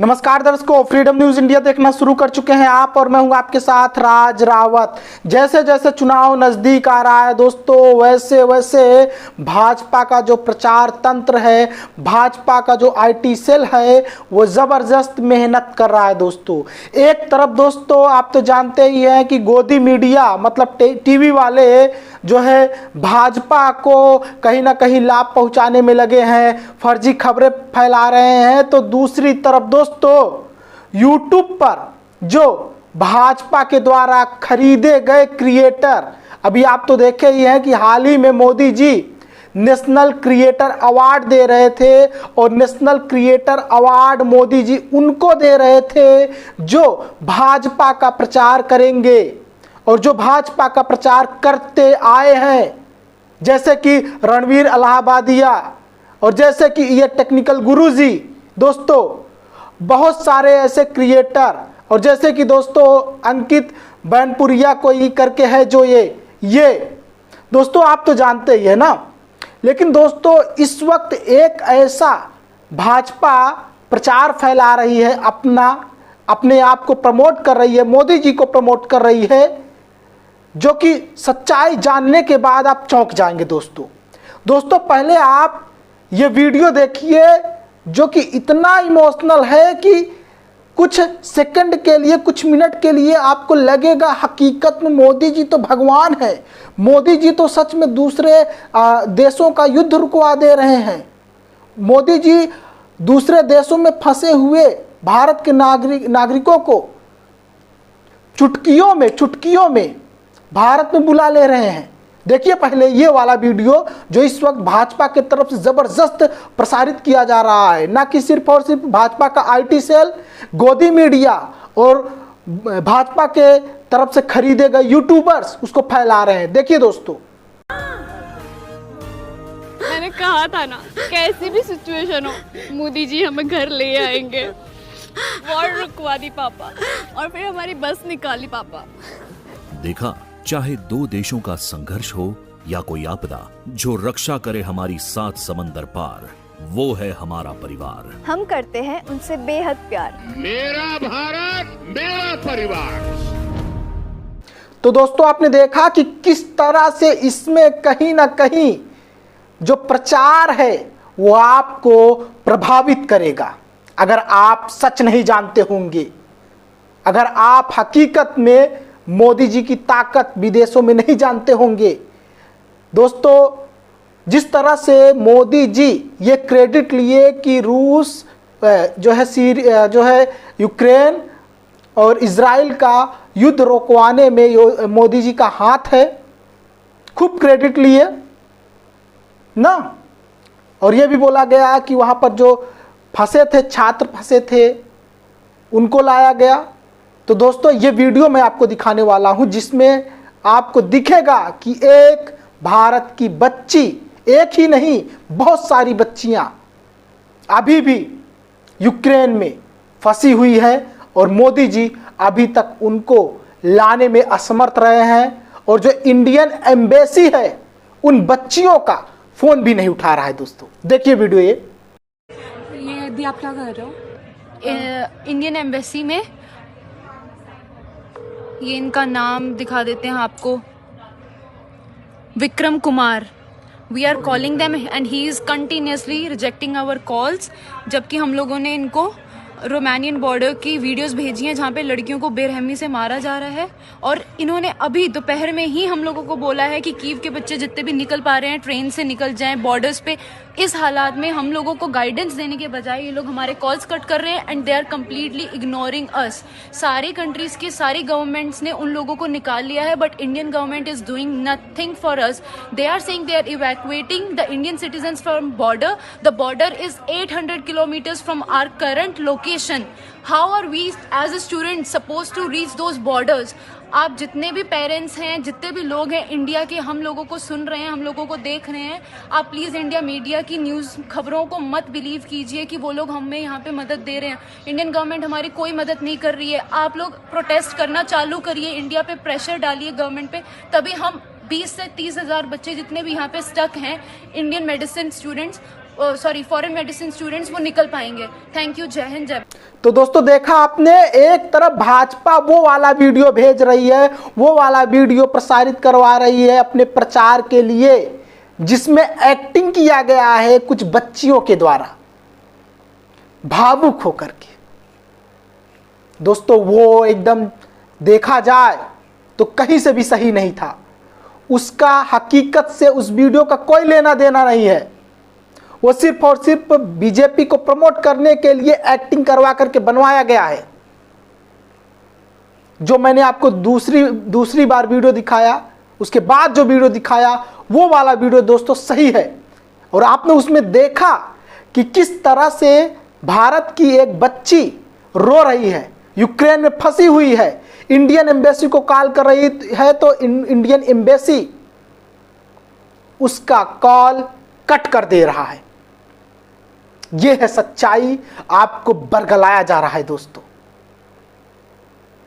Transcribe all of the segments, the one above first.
नमस्कार दर्शकों, freedom news India देखना शुरू कर चुके हैं आप और मैं हूं आपके साथ राज रावत। जैसे जैसे चुनाव नजदीक आ रहा है दोस्तों, वैसे वैसे भाजपा का जो प्रचार तंत्र है, भाजपा का जो आईटी सेल है, वो जबरदस्त मेहनत कर रहा है दोस्तों। एक तरफ दोस्तों आप तो जानते ही हैं कि गोदी मीडिया मतलब टीवी वाले जो है भाजपा को कहीं ना कहीं लाभ पहुंचाने में लगे हैं, फर्जी खबरें फैला रहे हैं। तो दूसरी तरफ दोस्तों यूट्यूब पर जो भाजपा के द्वारा खरीदे गए क्रिएटर, अभी आप तो देखे ही हैं कि हाल ही में Modi ji national creator award दे रहे थे और national creator award Modi ji उनको दे रहे थे जो भाजपा का प्रचार करेंगे और जो भाजपा का प्रचार करते आए हैं, जैसे कि रणवीर इलाहाबादिया और जैसे कि ये टेक्निकल गुरुजी। दोस्तों बहुत सारे ऐसे क्रिएटर और जैसे कि दोस्तों अंकित बैनपुरिया कोई करके है जो ये दोस्तों आप तो जानते ही है ना। लेकिन दोस्तों इस वक्त एक ऐसा भाजपा प्रचार फैला रही है, अपने आप को प्रमोट कर रही है, मोदी जी को प्रमोट कर रही है, जो कि सच्चाई जानने के बाद आप चौंक जाएंगे दोस्तों पहले आप ये वीडियो देखिए जो कि इतना इमोशनल है कि कुछ सेकंड के लिए, कुछ मिनट के लिए आपको लगेगा हकीकत में मोदी जी तो भगवान है, मोदी जी तो सच में दूसरे देशों का युद्ध रुकवा दे रहे हैं। मोदी जी दूसरे देशों में फंसे हुए भारत के नागरिकों को चुटकियों में भारत में बुला ले रहे हैं। देखिए पहले ये वाला वीडियो जो इस वक्त भाजपा की तरफ से जबरदस्त प्रसारित किया जा रहा है, ना कि सिर्फ और सिर्फ भाजपा का आईटी सेल, गोदी मीडिया और भाजपा के तरफ से खरीदे गए यूट्यूबर्स उसको फैला रहे हैं। देखिए दोस्तों, मैंने कहा था ना, कैसी भी सिचुएशन हो मोदी जी हमें घर ले आएंगे। वॉर रुकवा दी पापा और फिर हमारी बस निकाली पापा। देखा, चाहे दो देशों का संघर्ष हो या कोई आपदा, जो रक्षा करे हमारी 7 समंदर पार, वो है हमारा परिवार। हम करते हैं उनसे बेहद प्यार। मेरा भारत मेरा परिवार। तो दोस्तों आपने देखा कि किस तरह से इसमें कहीं ना कहीं जो प्रचार है वो आपको प्रभावित करेगा। अगर आप सच नहीं जानते होंगे, अगर आप हकीकत में मोदी जी की ताकत विदेशों में नहीं जानते होंगे। दोस्तों जिस तरह से मोदी जी ये क्रेडिट लिए कि रूस जो है यूक्रेन और इजराइल का युद्ध रोकवाने में मोदी जी का हाथ है, खूब क्रेडिट लिए ना। और ये भी बोला गया कि वहाँ पर जो फंसे थे, छात्र फंसे थे, उनको लाया गया। तो दोस्तों ये वीडियो मैं आपको दिखाने वाला हूं जिसमें आपको दिखेगा कि एक भारत की बच्ची, एक ही नहीं बहुत सारी बच्चियां अभी भी यूक्रेन में फंसी हुई हैं और मोदी जी अभी तक उनको लाने में असमर्थ रहे हैं। और जो इंडियन एम्बेसी है उन बच्चियों का फोन भी नहीं उठा रहा है। दोस्तों देखिए वीडियो। ये अभी आप क्या कर रहे हो? इंडियन एम्बेसी में, ये इनका नाम दिखा देते हैं आपको, Vikram Kumar. We are calling them and he is continuously rejecting our calls. जबकि हम लोगों ने इनको रोमानियन बॉर्डर की वीडियोस भेजी हैं जहाँ पे लड़कियों को बेरहमी से मारा जा रहा है। और इन्होंने अभी दोपहर में ही हम लोगों को बोला है कि कीव के बच्चे जितने भी निकल पा रहे हैं ट्रेन से निकल जाएं बॉर्डर्स पे। इस हालात में हम लोगों को गाइडेंस देने के बजाय ये लोग हमारे कॉल्स कट कर रहे हैं and they are completely ignoring us. सारी कंट्रीज की सारी गवर्नमेंट्स ने उन लोगों को निकाल लिया है but Indian government is doing nothing for us. They are saying they are evacuating the Indian citizens from border. The border is 800 kilometres from our current location. How are we as a student supposed to reach those borders? आप जितने भी parents हैं, जितने भी लोग हैं India के, हम लोगों को सुन रहे हैं, हम लोगों को देख रहे हैं, आप प्लीज़ इंडिया मीडिया की न्यूज़ खबरों को मत बिलीव कीजिए कि वो लोग हमें यहाँ पे मदद दे रहे हैं। इंडियन गवर्नमेंट हमारी कोई मदद नहीं कर रही है। आप लोग प्रोटेस्ट करना चालू करिए, इंडिया पे प्रेशर डालिए गवर्नमेंट पे, तभी हम 20 से 30 हज़ार बच्चे जितने भी यहाँ पे स्टक हैं, Indian medicine students, sorry foreign medicine students वो निकल पाएंगे। थैंक यू, जय हिंद, जय। तो दोस्तों देखा आपने, एक तरफ भाजपा वो वाला वीडियो भेज रही है, वो वाला वीडियो प्रसारित करवा रही है अपने प्रचार के लिए, जिसमें एक्टिंग किया गया है कुछ बच्चियों के द्वारा भावुक होकर के। दोस्तों वो एकदम देखा जाए तो कहीं से भी सही नहीं था। उसका हकीकत से उस वीडियो का कोई लेना देना नहीं है। वो सिर्फ और सिर्फ बीजेपी को प्रमोट करने के लिए एक्टिंग करवा करके बनवाया गया है। जो मैंने आपको दूसरी बार वीडियो दिखाया, उसके बाद जो वीडियो दिखाया, वो वाला वीडियो दोस्तों सही है। और आपने उसमें देखा कि किस तरह से भारत की एक बच्ची रो रही है, यूक्रेन में फंसी हुई है, इंडियन एम्बेसी को कॉल कर रही है, तो इंडियन एम्बेसी उसका कॉल कट कर दे रहा है। यह है सच्चाई, आपको बरगलाया जा रहा है दोस्तों।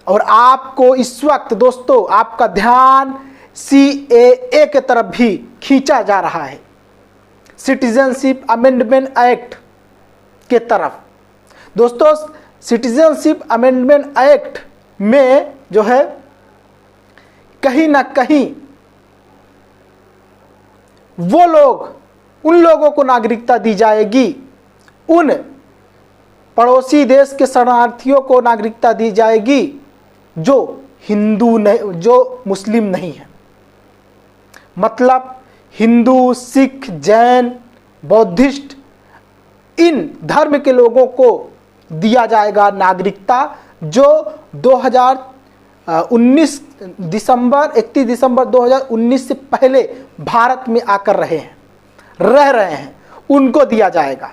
और आपको इस वक्त दोस्तों आपका ध्यान CAA के तरफ भी खींचा जा रहा है, सिटीजनशिप अमेंडमेंट एक्ट के तरफ। दोस्तों सिटीजनशिप अमेंडमेंट एक्ट में जो है कहीं ना कहीं वो लोग, उन लोगों को नागरिकता दी जाएगी, उन पड़ोसी देश के शरणार्थियों को नागरिकता दी जाएगी जो हिंदू नहीं, जो मुस्लिम नहीं है। मतलब हिंदू, सिख, जैन, बौद्धिस्ट, इन धर्म के लोगों को दिया जाएगा नागरिकता, जो 31 दिसंबर 2019 से पहले भारत में आकर रह रहे हैं, उनको दिया जाएगा।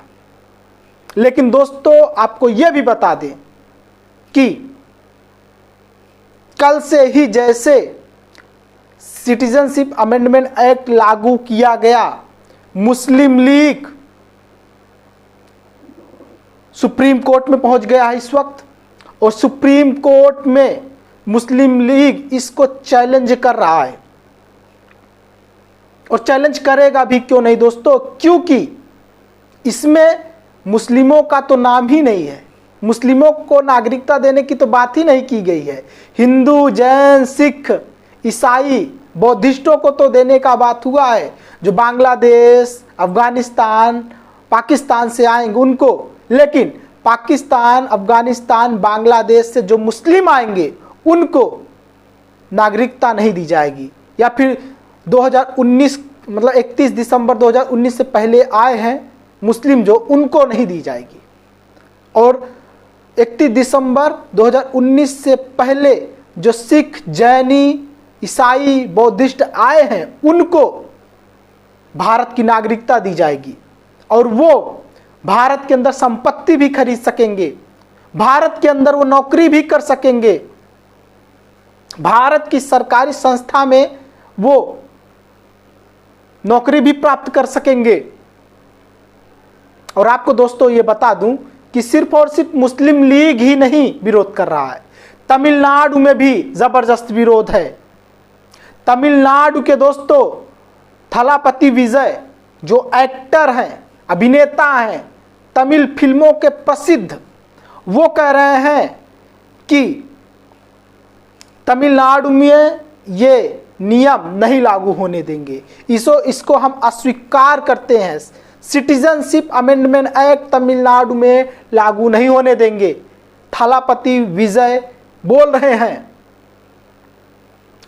लेकिन दोस्तों आपको यह भी बता दें कि कल से ही जैसे सिटीजनशिप अमेंडमेंट एक्ट लागू किया गया, मुस्लिम लीग सुप्रीम कोर्ट में पहुंच गया है इस वक्त, और सुप्रीम कोर्ट में मुस्लिम लीग इसको चैलेंज कर रहा है। और चैलेंज करेगा भी, क्यों नहीं दोस्तों, क्योंकि इसमें मुस्लिमों का तो नाम ही नहीं है, मुस्लिमों को नागरिकता देने की तो बात ही नहीं की गई है। हिंदू, जैन, सिख, ईसाई, बौद्धिस्टों को तो देने का बात हुआ है, जो बांग्लादेश, अफगानिस्तान, पाकिस्तान से आएंगे उनको। लेकिन पाकिस्तान, अफगानिस्तान, बांग्लादेश से जो मुस्लिम आएंगे उनको नागरिकता नहीं दी जाएगी। या फिर 2019 मतलब 31 दिसंबर 2019 से पहले आए हैं मुस्लिम जो, उनको नहीं दी जाएगी। और 31 दिसंबर 2019 से पहले जो सिख, जैनी, ईसाई, बौद्धिस्ट आए हैं उनको भारत की नागरिकता दी जाएगी। और वो भारत के अंदर संपत्ति भी खरीद सकेंगे, भारत के अंदर वो नौकरी भी कर सकेंगे, भारत की सरकारी संस्था में वो नौकरी भी प्राप्त कर सकेंगे। और आपको दोस्तों ये बता दूं कि सिर्फ और सिर्फ मुस्लिम लीग ही नहीं विरोध कर रहा है, तमिलनाडु में भी जबरदस्त विरोध है। तमिलनाडु के दोस्तों थलापति विजय जो एक्टर हैं, अभिनेता हैं, तमिल फिल्मों के प्रसिद्ध, वो कह रहे हैं कि तमिलनाडु में ये नियम नहीं लागू होने देंगे, इसको हम अस्वीकार करते हैं। सिटीजनशिप अमेंडमेंट एक्ट तमिलनाडु में लागू नहीं होने देंगे, थलापति विजय बोल रहे हैं।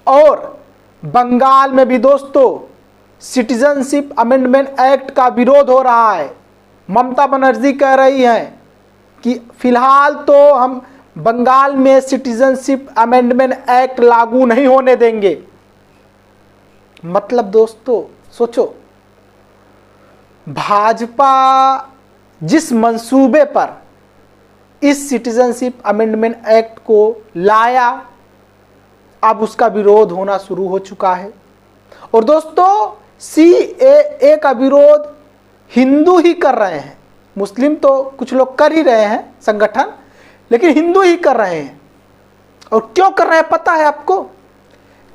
और बंगाल में भी दोस्तों सिटीजनशिप अमेंडमेंट एक्ट का विरोध हो रहा है। ममता बनर्जी कह रही हैं कि फिलहाल तो हम बंगाल में सिटीजनशिप अमेंडमेंट एक्ट लागू नहीं होने देंगे। मतलब दोस्तों सोचो, भाजपा जिस मंसूबे पर इस सिटीजनशिप अमेंडमेंट एक्ट को लाया, अब उसका विरोध होना शुरू हो चुका है। और दोस्तों CAA का विरोध हिंदू ही कर रहे हैं, मुस्लिम तो कुछ लोग कर ही रहे हैं संगठन, लेकिन हिंदू ही कर रहे हैं। और क्यों कर रहे हैं पता है आपको?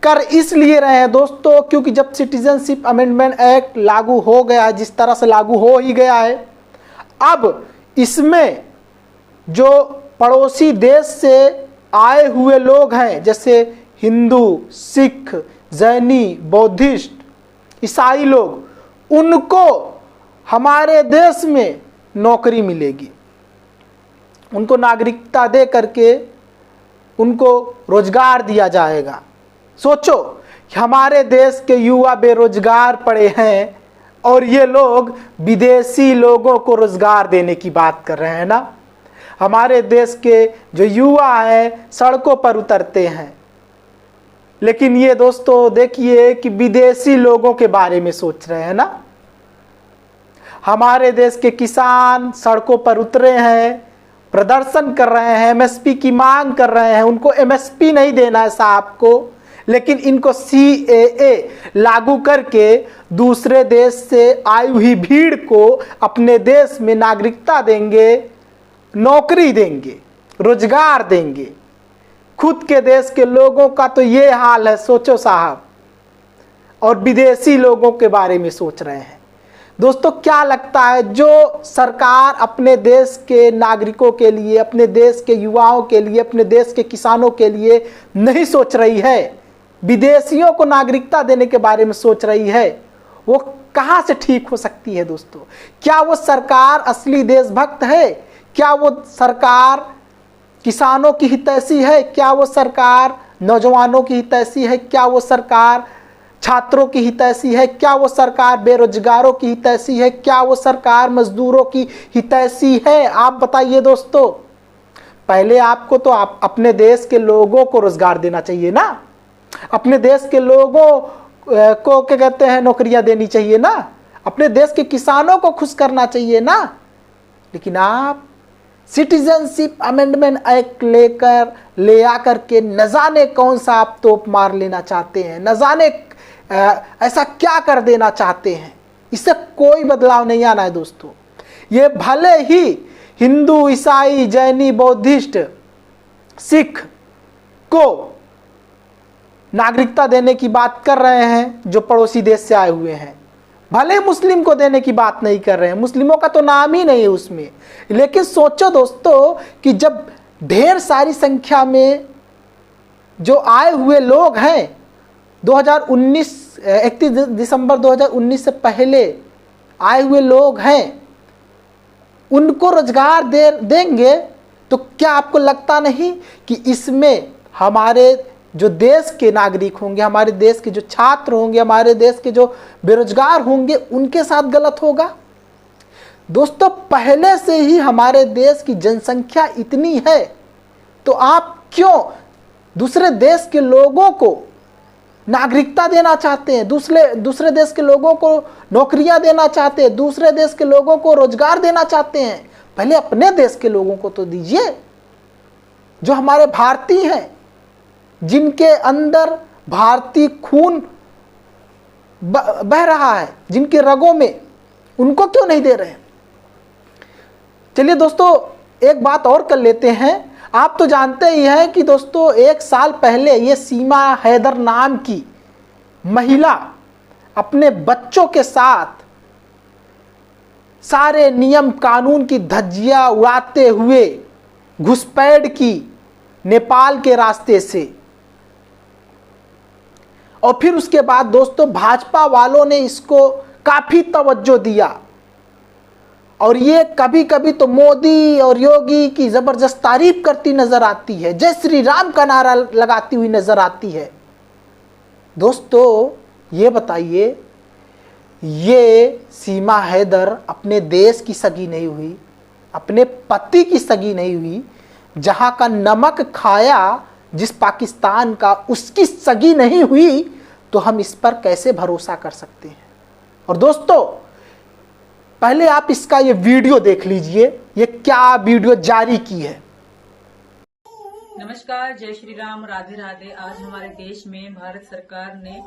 कर इसलिए रहे हैं दोस्तों क्योंकि जब सिटीजनशिप अमेंडमेंट एक्ट लागू हो गया है, जिस तरह से लागू हो ही गया है, अब इसमें जो पड़ोसी देश से आए हुए लोग हैं जैसे हिंदू, सिख, जैनी, बौद्धिस्ट, ईसाई लोग, उनको हमारे देश में नौकरी मिलेगी, उनको नागरिकता दे करके उनको रोजगार दिया जाएगा। सोचो हमारे देश के युवा बेरोजगार पड़े हैं और ये लोग विदेशी लोगों को रोजगार देने की बात कर रहे हैं ना। हमारे देश के जो युवा हैं सड़कों पर उतरते हैं, लेकिन ये दोस्तों देखिए कि विदेशी लोगों के बारे में सोच रहे हैं ना। हमारे देश के किसान सड़कों पर उतरे हैं, प्रदर्शन कर रहे हैं, एमएसपी की मांग कर रहे हैं। उनको एमएसपी नहीं देना है साहब को, लेकिन इनको सीएए लागू करके दूसरे देश से आई हुई भीड़ को अपने देश में नागरिकता देंगे, नौकरी देंगे, रोजगार देंगे। खुद के देश के लोगों का तो ये हाल है, सोचो साहब, और विदेशी लोगों के बारे में सोच रहे हैं। दोस्तों क्या लगता है, जो सरकार अपने देश के नागरिकों के लिए, अपने देश के युवाओं के लिए, अपने देश के किसानों के लिए नहीं सोच रही है, विदेशियों को नागरिकता देने के बारे में सोच रही है, वो कहां से ठीक हो सकती है दोस्तों? क्या वो सरकार असली देशभक्त है? क्या वो सरकार किसानों की हितैषी है? क्या वो सरकार नौजवानों की हितैषी है? क्या वो सरकार छात्रों की हितैषी है? क्या वो सरकार बेरोजगारों की हितैषी है? क्या वो सरकार मजदूरों की हितैषी है? आप बताइए दोस्तों। पहले आपको तो अपने देश के लोगों को रोजगार देना चाहिए ना, अपने देश के लोगों को क्या कहते हैं नौकरियां देनी चाहिए ना, अपने देश के किसानों को खुश करना चाहिए ना। लेकिन आप सिटीजनशिप अमेंडमेंट एक्ट ले आकर के न जाने कौन सा आप तोप मार लेना चाहते हैं, न जाने ऐसा क्या कर देना चाहते हैं। इससे कोई बदलाव नहीं आना है दोस्तों। ये भले ही हिंदू, ईसाई, जैनी, बौद्धिस्ट, सिख को नागरिकता देने की बात कर रहे हैं जो पड़ोसी देश से आए हुए हैं, भले मुस्लिम को देने की बात नहीं कर रहे हैं, मुस्लिमों का तो नाम ही नहीं है उसमें। लेकिन सोचो दोस्तों कि जब ढेर सारी संख्या में जो आए हुए लोग हैं 31 दिसंबर 2019 से पहले आए हुए लोग हैं, उनको रोजगार देंगे, तो क्या आपको लगता नहीं कि इसमें हमारे जो देश के नागरिक होंगे, हमारे देश के जो छात्र होंगे, हमारे देश के जो बेरोजगार होंगे, उनके साथ गलत होगा? दोस्तों पहले से ही हमारे देश की जनसंख्या इतनी है, तो आप क्यों दूसरे देश के लोगों को नागरिकता देना चाहते हैं, दूसरे देश के लोगों को नौकरियां देना चाहते हैं, दूसरे देश के लोगों को रोजगार देना चाहते हैं? पहले अपने देश के लोगों को तो दीजिए, जो हमारे भारतीय हैं, जिनके अंदर भारतीय खून बह रहा है, जिनके रगों में, उनको क्यों नहीं दे रहे? चलिए दोस्तों एक बात और कर लेते हैं। आप तो जानते ही हैं कि दोस्तों 1 साल पहले ये सीमा हैदर नाम की महिला अपने बच्चों के साथ सारे नियम कानून की धज्जियां उड़ाते हुए घुसपैठ की नेपाल के रास्ते से, और फिर उसके बाद दोस्तों भाजपा वालों ने इसको काफी तवज्जो दिया, और ये कभी कभी तो मोदी और योगी की जबरदस्त तारीफ करती नजर आती है, जय श्री राम का नारा लगाती हुई नजर आती है। दोस्तों ये बताइए, ये सीमा हैदर अपने देश की सगी नहीं हुई, अपने पति की सगी नहीं हुई, जहां का नमक खाया जिस पाकिस्तान का, उसकी सगी नहीं हुई, तो हम इस पर कैसे भरोसा कर सकते हैं? और दोस्तों पहले आप इसका ये वीडियो देख लीजिए, ये क्या वीडियो जारी की है। नमस्कार, जय श्री राम, राधे राधे। आज हमारे देश में भारत सरकार ने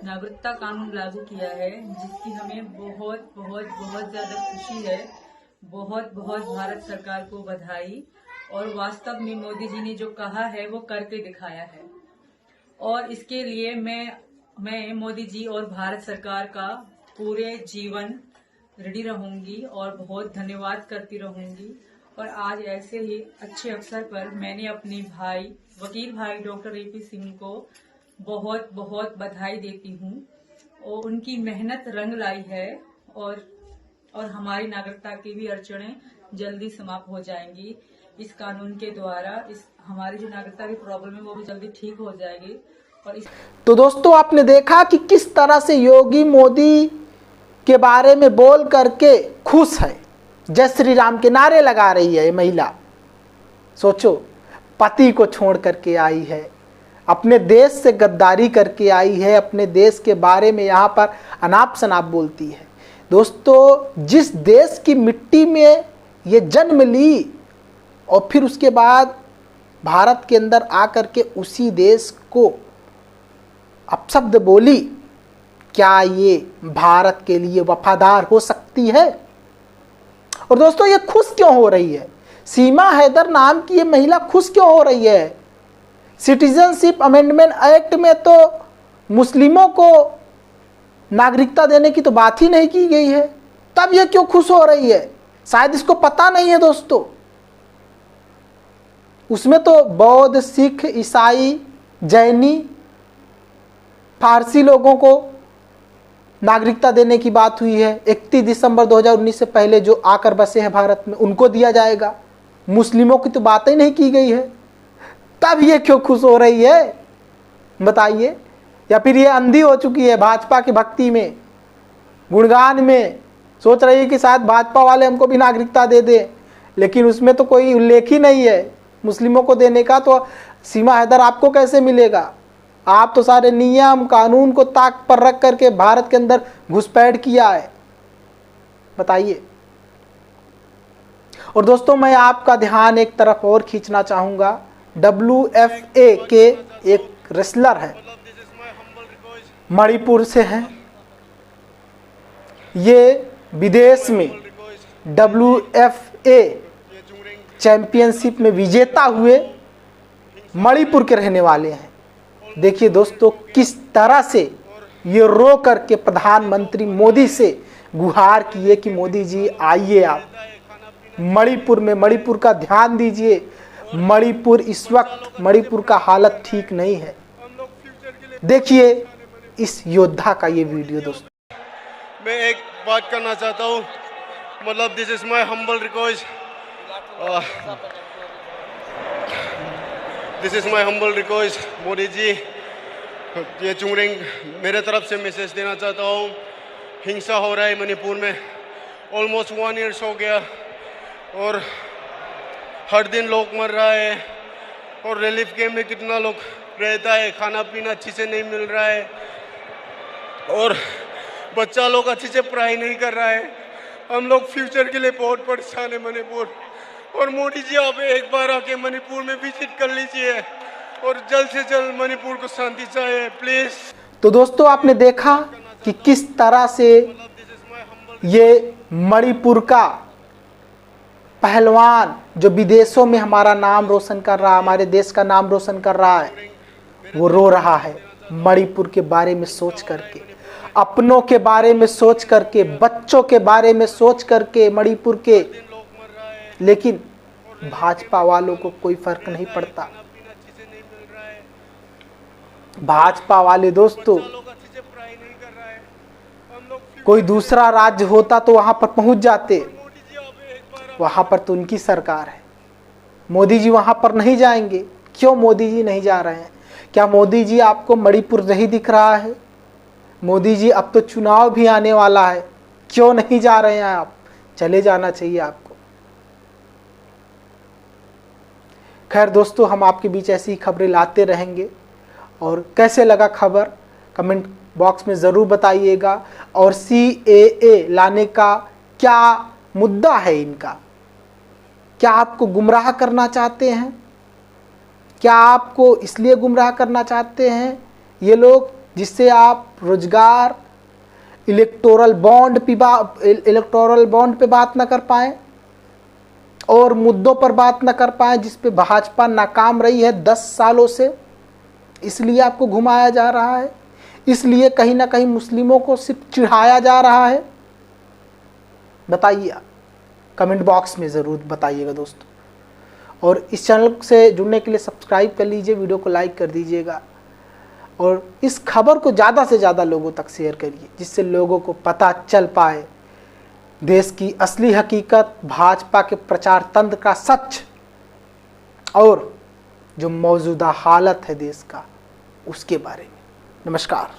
नागरिकता कानून लागू किया है, जिसकी हमें बहुत बहुत बहुत ज्यादा खुशी है। बहुत बहुत भारत सरकार को बधाई। और वास्तव में मोदी जी ने जो कहा है वो करके दिखाया है। और इसके लिए मैं मोदी जी और भारत सरकार का पूरे जीवन रेडी रहूंगी और बहुत धन्यवाद करती रहूंगी। और आज ऐसे ही अच्छे अवसर पर मैंने अपने भाई वकील भाई डॉक्टर AP सिंह को बहुत बहुत बधाई देती हूँ और उनकी मेहनत रंग लाई है और हमारी नागरिकता की भी अड़चनें जल्दी समाप्त हो जाएंगी इस कानून के द्वारा। इस हमारी जो नागरिकता की प्रॉब्लम है वो भी जल्दी ठीक हो जाएगी। और इस तो दोस्तों आपने देखा कि किस तरह से योगी मोदी के बारे में बोल करके खुश है, जय श्री राम के नारे लगा रही है ये महिला। सोचो, पति को छोड़ करके आई है, अपने देश से गद्दारी करके आई है, अपने देश के बारे में यहाँ पर अनाप शनाप बोलती है। दोस्तों, जिस देश की मिट्टी में ये जन्म ली और फिर उसके बाद भारत के अंदर आकर के उसी देश को अपशब्द बोली, क्या ये भारत के लिए वफादार हो सकती है? और दोस्तों, ये खुश क्यों हो रही है? सीमा हैदर नाम की ये महिला खुश क्यों हो रही है? सिटीजनशिप अमेंडमेंट एक्ट में तो मुस्लिमों को नागरिकता देने की तो बात ही नहीं की गई है, तब ये क्यों खुश हो रही है? शायद इसको पता नहीं है दोस्तों। उसमें तो बौद्ध, सिख, ईसाई, जैनी, फारसी लोगों को नागरिकता देने की बात हुई है। 31 दिसंबर 2019 से पहले जो आकर बसे हैं भारत में उनको दिया जाएगा। मुस्लिमों की तो बात ही नहीं की गई है, तब ये क्यों खुश हो रही है बताइए? या फिर ये अंधी हो चुकी है भाजपा की भक्ति में, गुणगान में, सोच रही है कि शायद भाजपा वाले हमको भी नागरिकता दे दें, लेकिन उसमें तो कोई उल्लेख ही नहीं है मुस्लिमों को देने का। तो सीमा हैदर आपको कैसे मिलेगा? आप तो सारे नियम कानून को ताक पर रख करके भारत के अंदर घुसपैठ किया है, बताइए। और दोस्तों, मैं आपका ध्यान एक तरफ और खींचना चाहूंगा। WFA के एक रेसलर है, मणिपुर से हैं, ये विदेश में WFA चैंपियनशिप में विजेता हुए मणिपुर के रहने वाले हैं। देखिए दोस्तों, किस तरह से ये रो करके प्रधानमंत्री मोदी से गुहार किए कि मोदी जी आइए, आप मणिपुर में, मणिपुर का ध्यान दीजिए। मणिपुर इस वक्त, मणिपुर का हालत ठीक नहीं है। देखिए इस योद्धा का ये वीडियो दोस्तों। मैं एक बात करना चाहता हूँ, मतलब this is my humble request, this is my humble request Modi ji, ये चुंगरिंग मेरे तरफ से मैसेज देना चाहता हूँ। हिंसा हो रहा है मणिपुर में, ऑलमोस्ट 1 ईयर हो गया और हर दिन लोग मर रहा है और रिलीफ कैम्प में कितना लोग रहता है, खाना पीना अच्छी से नहीं मिल रहा है और बच्चा लोग अच्छी से पढ़ाई नहीं कर रहा है। हम लोग फ्यूचर के लिए बहुत परेशान है मणिपुर। और मोदी जी आप एक बार आके मणिपुर में विजिट कर लीजिए और जल्द से जल्द मणिपुर को शांति चाहिए प्लीज। तो दोस्तों, आपने देखा कि किस तरह से ये मणिपुर का पहलवान जो विदेशों में हमारा नाम रोशन कर रहा है, हमारे देश का नाम रोशन कर रहा है, वो रो रहा है मणिपुर के बारे में सोच करके, अपनों के बारे में सोच करके, बच्चों के बारे में सोच करके मणिपुर के। लेकिन भाजपा वालों को कोई फर्क नहीं पड़ता। भाजपा वाले दोस्तों, कोई दूसरा राज्य होता तो वहां पर पहुंच जाते, वहां पर तो उनकी सरकार है। मोदी जी वहां पर नहीं जाएंगे। क्यों मोदी जी नहीं जा रहे हैं? क्या मोदी जी आपको मणिपुर नहीं दिख रहा है? मोदी जी अब तो चुनाव भी आने वाला है, क्यों नहीं जा रहे हैं आप? चले जाना चाहिए आपको। खैर दोस्तों, हम आपके बीच ऐसी खबरें लाते रहेंगे और कैसे लगा खबर कमेंट बॉक्स में ज़रूर बताइएगा। और CAA लाने का क्या मुद्दा है इनका? क्या आपको गुमराह करना चाहते हैं? क्या आपको इसलिए गुमराह करना चाहते हैं ये लोग जिससे आप रोजगार, इलेक्टोरल बॉन्ड पे बात ना कर पाएं और मुद्दों पर बात ना कर पाएं जिस पे भाजपा नाकाम रही है 10 सालों से? इसलिए आपको घुमाया जा रहा है, इसलिए कहीं ना कहीं मुस्लिमों को सिर्फ चिढ़ाया जा रहा है? बताइए, कमेंट बॉक्स में ज़रूर बताइएगा दोस्तों। और इस चैनल से जुड़ने के लिए सब्सक्राइब कर लीजिए, वीडियो को लाइक कर दीजिएगा और इस खबर को ज़्यादा से ज़्यादा लोगों तक शेयर करिए, जिससे लोगों को पता चल पाए देश की असली हकीकत, भाजपा के प्रचार तंत्र का सच और जो मौजूदा हालत है देश का, उसके बारे में। नमस्कार।